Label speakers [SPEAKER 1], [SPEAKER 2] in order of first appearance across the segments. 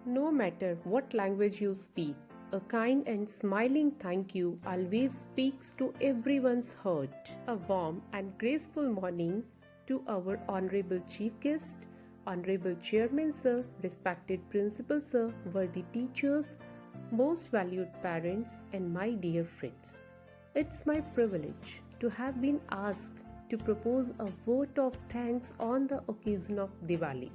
[SPEAKER 1] No matter what language you speak, a kind and smiling thank you always speaks to everyone's heart. A warm and graceful morning to our Honorable Chief Guest, Honorable Chairman Sir, respected Principal Sir, worthy teachers, most valued parents, and my dear friends. It's my privilege to have been asked to propose a vote of thanks on the occasion of Diwali.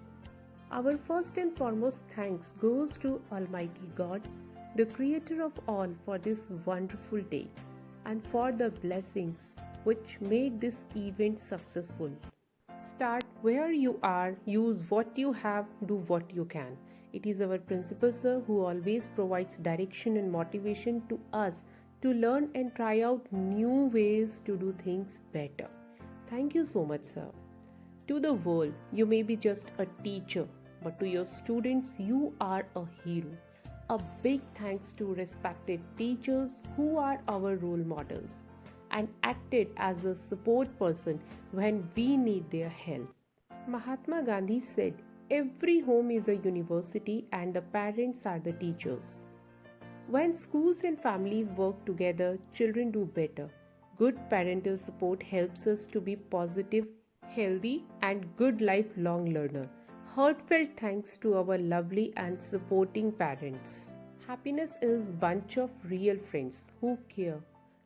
[SPEAKER 1] Our first and foremost thanks goes to Almighty God, the Creator of all, for this wonderful day and for the blessings which made this event successful. Start where you are, use what you have, do what you can. It is our principal sir who always provides direction and motivation to us to learn and try out new ways to do things better. Thank you so much, sir. To the world, you may be just a teacher, but to your students, you are a hero. A big thanks to respected teachers who are our role models and acted as a support person when we need their help. Mahatma Gandhi said, every home is a university and the parents are the teachers. When schools and families work together, children do better. Good parental support helps us to be positive, healthy, and good lifelong learner. Heartfelt thanks to our lovely and supporting parents. Happiness is bunch of real friends who care.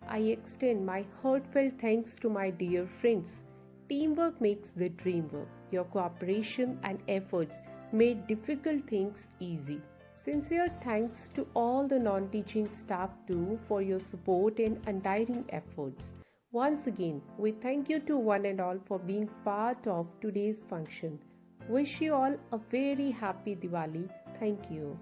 [SPEAKER 1] I extend my heartfelt thanks to my dear friends. Teamwork makes the dream work. Your cooperation and efforts made difficult things easy. Sincere thanks to all the non-teaching staff too for your support and untiring efforts. Once again, we thank you to one and all for being part of today's function. Wish you all a very happy Diwali. Thank you.